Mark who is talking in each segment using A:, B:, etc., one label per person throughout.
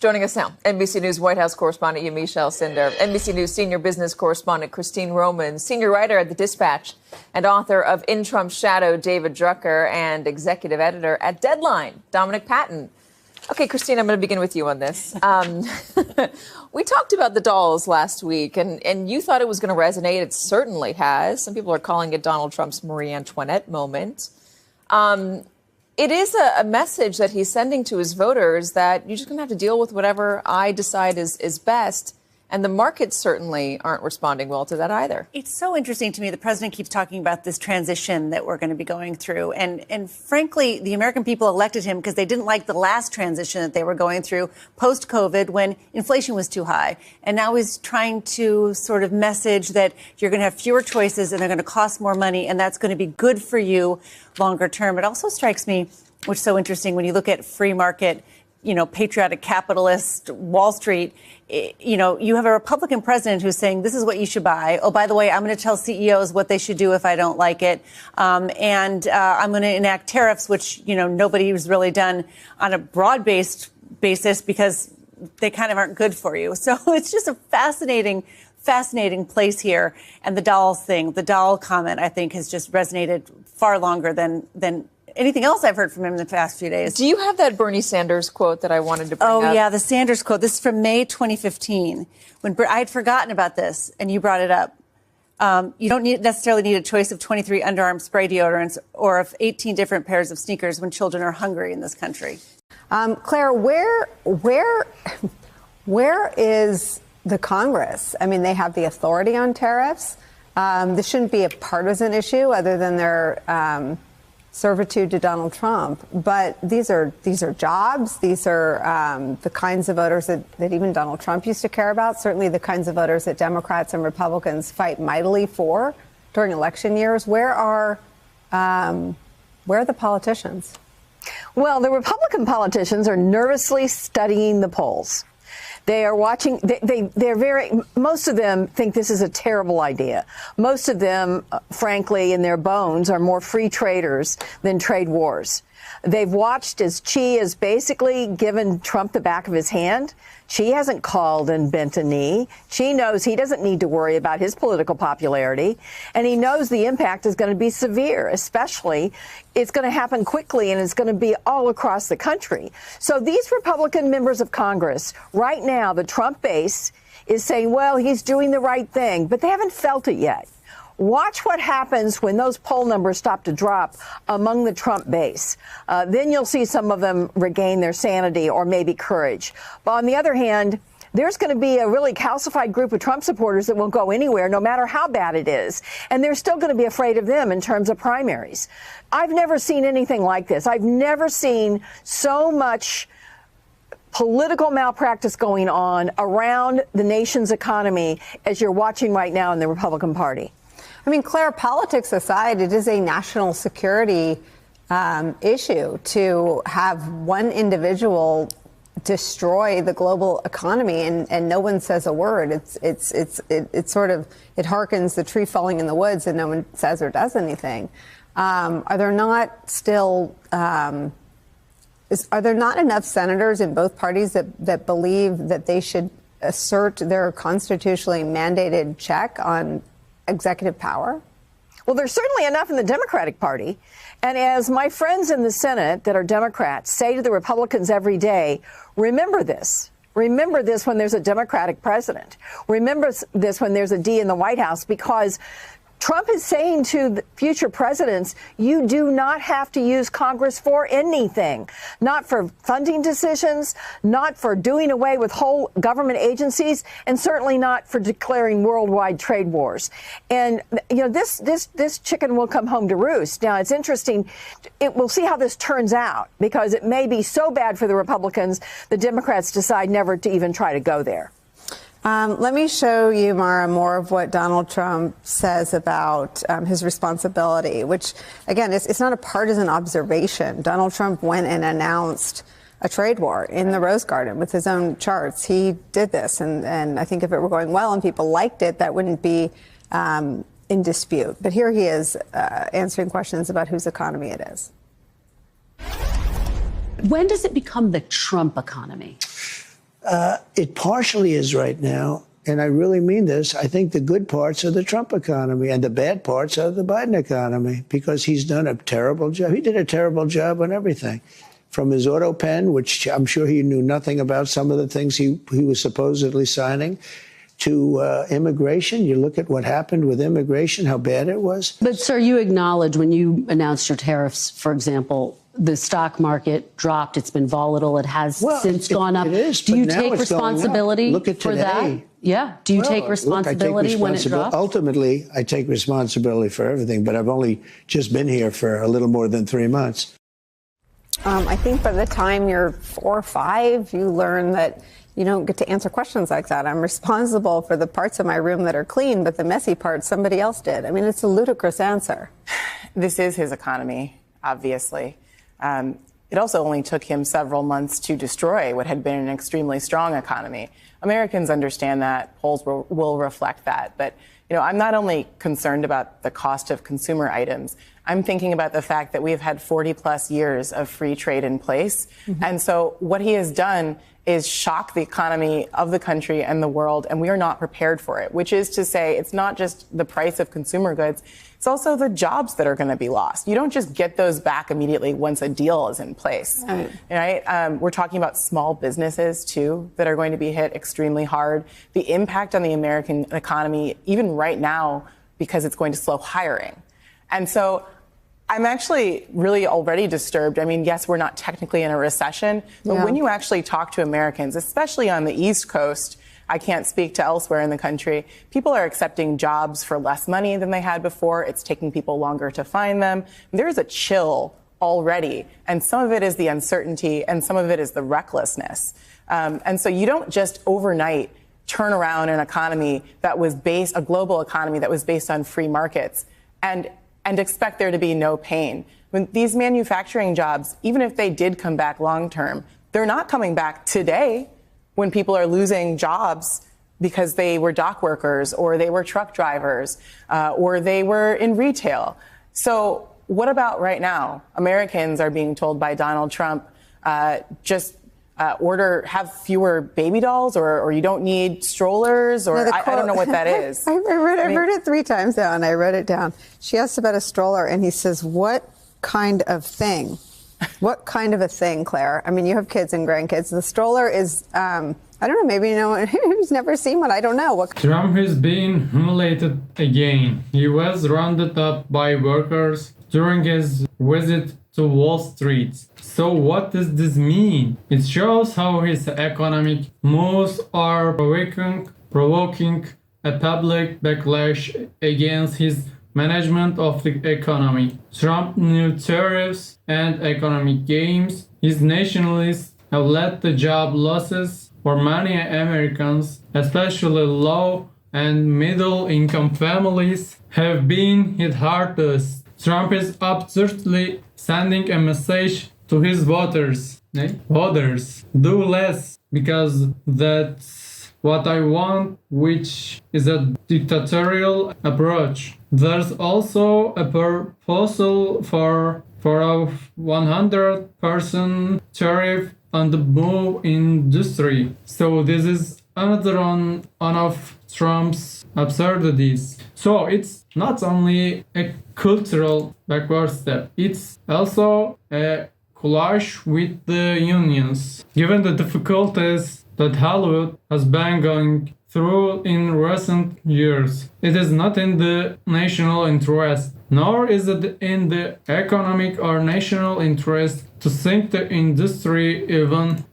A: Joining us now, NBC News White House correspondent Yamiche Alcindor, NBC News senior business correspondent Christine Roman, senior writer at The Dispatch and author of In Trump's Shadow, David Drucker, and executive editor at Deadline, Dominic Patton. Okay, Christine, I'm going to begin with you on this. We talked about the dolls last week, and you thought it was going to resonate. It certainly has. Some people are calling it Donald Trump's Marie Antoinette moment. It is a message that he's sending to his voters that you're just going to have to deal with whatever I decide is best. And the markets certainly aren't responding well to that either.
B: It's so interesting to me. The president keeps talking about this transition that we're going to be going through. And frankly, the American people elected him because they didn't like the last transition that they were going through post-COVID when inflation was too high. And now he's trying to sort of message that you're going to have fewer choices and they're going to cost more money. And that's going to be good for you longer term. It also strikes me, which is so interesting, when you look at free market, patriotic capitalist Wall Street, you have a Republican president who's saying, this is what you should buy. Oh, by the way, I'm going to tell CEOs what they should do if I don't like it. And I'm going to enact tariffs, which, nobody's really done on a broad-based basis because they kind of aren't good for you. So it's just a fascinating place here. And the dolls thing, the doll comment, I think, has just resonated far longer than anything else I've heard from him in the past few days.
A: Do you have that Bernie Sanders quote that I wanted to bring up?
B: Oh, yeah, the Sanders quote. This is from May 2015, when I had forgotten about this, and you brought it up. You don't necessarily need a choice of 23 underarm spray deodorants or of 18 different pairs of sneakers when children are hungry in this country.
C: Claire, where is the Congress? I mean, they have the authority on tariffs. This shouldn't be a partisan issue other than their servitude to Donald Trump. But these are jobs. These are the kinds of voters that even Donald Trump used to care about, certainly the kinds of voters that Democrats and Republicans fight mightily for during election years. Where are the politicians?
D: Well, the Republican politicians are nervously studying the polls. They are watching. Most of them think this is a terrible idea. Most of them, frankly, in their bones, are more free traders than trade wars. They've watched as Xi has basically given Trump the back of his hand. Xi hasn't called and bent a knee. Xi knows he doesn't need to worry about his political popularity. And he knows the impact is going to be severe, especially it's going to happen quickly and it's going to be all across the country. So these Republican members of Congress right now, the Trump base is saying, well, he's doing the right thing, but they haven't felt it yet. Watch what happens when those poll numbers stop to drop among the Trump base. Then you'll see some of them regain their sanity or maybe courage. But on the other hand, there's going to be a really calcified group of Trump supporters that won't go anywhere, no matter how bad it is. And they're still going to be afraid of them in terms of primaries. I've never seen anything like this. I've never seen so much political malpractice going on around the nation's economy as you're watching right now in the Republican Party.
C: I mean, Claire, politics aside, it is a national security issue to have one individual destroy the global economy and no one says a word. It harkens the tree falling in the woods and no one says or does anything. Are there not enough senators in both parties that believe that they should assert their constitutionally mandated check on executive power?
D: Well, there's certainly enough in the Democratic Party. And as my friends in the Senate that are Democrats say to the Republicans every day, remember this. Remember this when there's a Democratic president. Remember this when there's a D in the White House, because Trump is saying to the future presidents, you do not have to use Congress for anything, not for funding decisions, not for doing away with whole government agencies, and certainly not for declaring worldwide trade wars. And, this chicken will come home to roost. Now, it's interesting. We'll see how this turns out, because it may be so bad for the Republicans, the Democrats decide never to even try to go there.
C: Let me show you, Mara, more of what Donald Trump says about his responsibility, which, again, it's not a partisan observation. Donald Trump went and announced a trade war in the Rose Garden with his own charts. He did this, and I think if it were going well and people liked it, that wouldn't be in dispute. But here he is answering questions about whose economy it is.
E: When does it become the Trump economy? It partially is right now. And I really mean this. I think the good parts are the Trump economy and the bad parts are the Biden economy, because he's done a terrible job. He did a terrible job on everything, from his auto pen, which I'm sure he knew nothing about some of the things he was supposedly signing, to immigration. You look at what happened with immigration, how bad it was.
F: But, sir, you acknowledge when you announced your tariffs, for example, the stock market dropped. It's been volatile. It has since gone up.
E: It is,
F: Do you
E: but now
F: take
E: it's
F: responsibility
E: Look at
F: for
E: today.
F: that? Yeah. Do you take responsibility when it drops?
E: Ultimately, I take responsibility for everything, but I've only just been here for a little more than 3 months.
C: I think by the time you're 4 or 5, you learn that you don't get to answer questions like that. I'm responsible for the parts of my room that are clean, but the messy parts somebody else did. I mean, it's a ludicrous answer.
G: This is his economy, obviously. It also only took him several months to destroy what had been an extremely strong economy. Americans understand that. Polls will reflect that. But, you know, I'm not only concerned about the cost of consumer items. I'm thinking about the fact that we've had 40 plus years of free trade in place. Mm-hmm. And so what he has done is shock the economy of the country and the world, and we are not prepared for it, which is to say it's not just the price of consumer goods, it's also the jobs that are going to be lost. You don't just get those back immediately once a deal is in place, right? We're talking about small businesses, too, that are going to be hit extremely hard. The impact on the American economy, even right now, because it's going to slow hiring. And so I'm actually really already disturbed. I mean, yes, we're not technically in a recession, but when you actually talk to Americans, especially on the East Coast, I can't speak to elsewhere in the country, people are accepting jobs for less money than they had before. It's taking people longer to find them. There's a chill already, and some of it is the uncertainty, and some of it is the recklessness. And so you don't just overnight turn around an economy that was a global economy that was based on free markets and expect there to be no pain. When these manufacturing jobs, even if they did come back long term, they're not coming back today when people are losing jobs because they were dock workers or they were truck drivers or they were in retail. So what about right now? Americans are being told by Donald Trump, have fewer baby dolls, or you don't need strollers, or I don't know what that is.
C: I read it 3 times now, and I wrote it down. She asked about a stroller, and he says, what kind of thing? What kind of a thing, Claire? I mean, you have kids and grandkids. The stroller is, I don't know, maybe no one who's never seen one. I don't know.
H: Trump has been humiliated again. He was rounded up by workers during his visit to Wall Street. So what does this mean? It shows how his economic moves are provoking a public backlash against his management of the economy. Trump's new tariffs and economic games, his nationalists, have led to job losses for many Americans, especially low and middle income families have been hit hardest. Trump is absurdly sending a message to his voters. Voters, do less because that's what I want, which is a dictatorial approach. There's also a proposal for a 100% tariff on the move industry. So this is another one of Trump's absurdities. So it's not only a cultural backward step, it's also a clash with the unions. Given the difficulties that Hollywood has been going through in recent years, it is not in the national interest, nor is it in the economic or national interest to sink the industry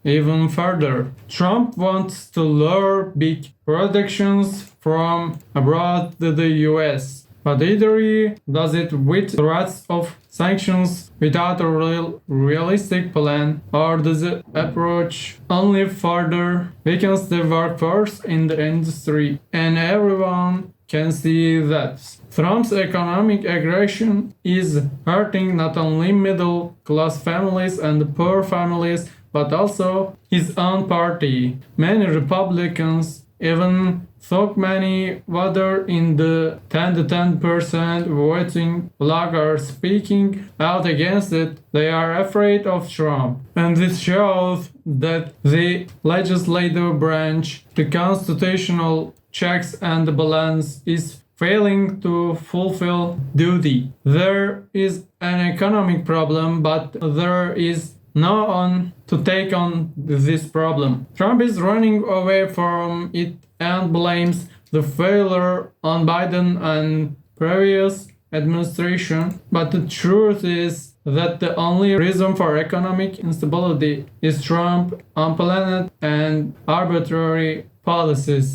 H: even further. Trump wants to lure big productions from abroad to the US, but either he does it with threats of sanctions without a realistic plan, or does it approach only further weakens the workforce in the industry, and everyone can see that Trump's economic aggression is hurting not only middle-class families and poor families, but also his own party. Many Republicans even so many voter in the 10 to 10% voting bloc are speaking out against it. They are afraid of Trump. And this shows that the legislative branch, the constitutional checks and balance, is failing to fulfill duty. There is an economic problem, but there is no one to take on this problem. Trump is running away from it and blames the failure on Biden and previous administration. But the truth is that the only reason for economic instability is Trump's unplanned and arbitrary policies.